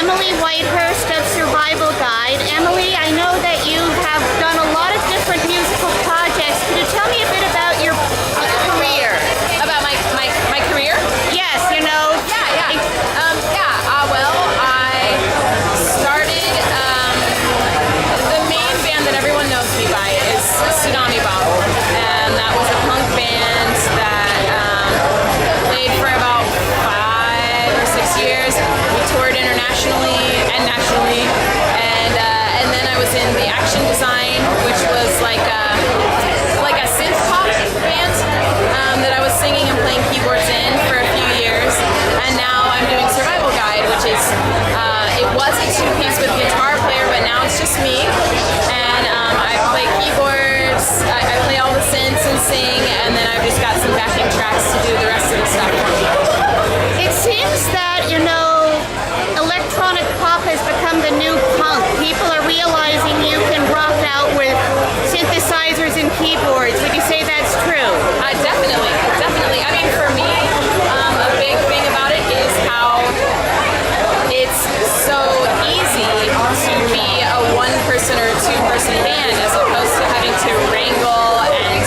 Emily Whitehurst of Survival Guide. Emily, I know that you have done a lot of different musical projects. Could you tell me a bit about your career? About my career? Yes, you know. Well, I started, the main band that everyone knows me by is Tsunami Bomb. And that was a punk band that played for about 5 or 6 years. We toured internationally and nationally. And then I was in the Action Design, which was like a synth pop band that I was singing and playing keyboards in for a few years. And now I'm doing Survival Guide, which is, it was a 2-piece with guitar player, but now it's just me. And I play keyboards, I play all the synths and sing, and then I've just got some backing tracks to do the rest of the stuff for me. It seems that, you know, electronic pop has become the new punk. People are realizing you can rock out with synthesizers and keyboards. Would you say that's true? Definitely. I mean, for me, a big thing about it is how it's so easy to be a 1-person or 2-person band as opposed to having to wrangle and,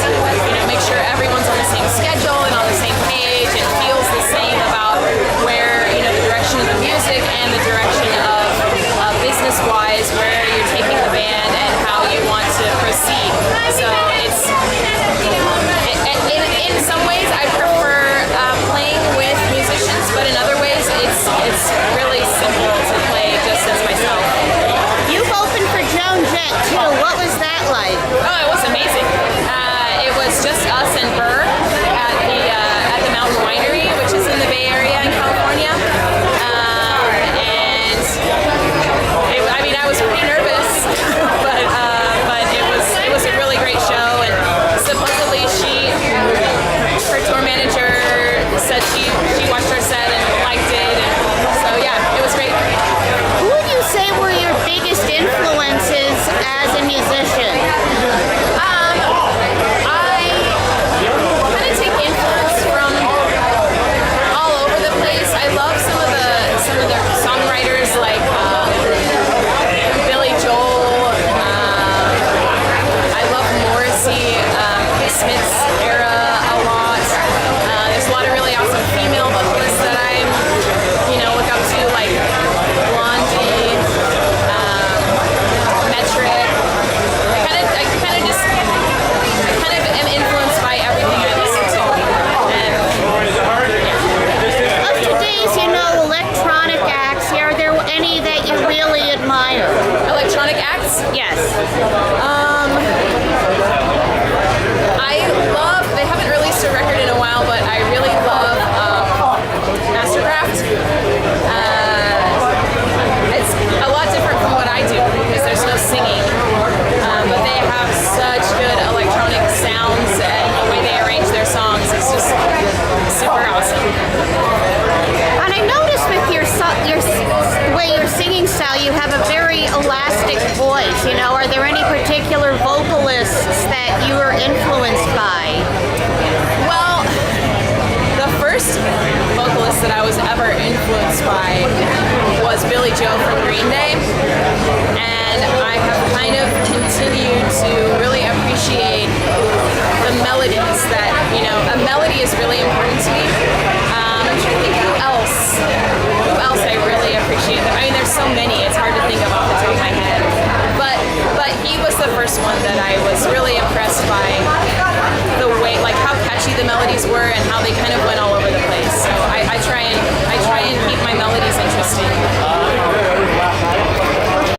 you know, make sure everyone's on the same schedule and on the same page and feels the same about where, you know, the direction of the music and the direction of business-wise, where you're taking the band and how you want to proceed. So it's, in some ways I prefer playing with musicians, but in other ways it's really simple to play just as myself. You've opened for Joan Jett too. What was that like? Oh, it was amazing. It was just us and Burr at the Mountain Winery, which is in the Bay Area in California. I was pretty nervous, but it was a really great show. And supposedly her tour manager said she watched our set and liked it. And so yeah, it was great. Who would you say were your biggest influences as a musician? I kind of take influence from all over the place. I love some of the songwriters like Billy Joel. I love Morrissey, Smith's era a lot. There's a lot of really awesome female vocalists that I, you know, look up to, like Blondie, Metric. I kind of am influenced by everything I listen to. Of today's, you know, electronic acts, are there any that you really admire? Electronic acts? Yes. They haven't released a record in a while, but I really love Mastercraft. It's a lot different from what I do because there's no singing, but they have such good electronic sounds and the way they arrange their songs is just super awesome. And I noticed with your way your singing style, you have a very elastic voice. You know, are there any particular vocalists that you are influenced by? Well, the first vocalist that I was ever influenced by was Billy Joe from Green Day, and I have kind of continued to really appreciate the melodies that, you know, a melody is really important to me. I'm trying to think who else I really appreciate. I mean, there's so many, it's hard to think of off the top of my head, but he was the first one that I was really impressed by the way, like how catchy the melodies were and how they kind of went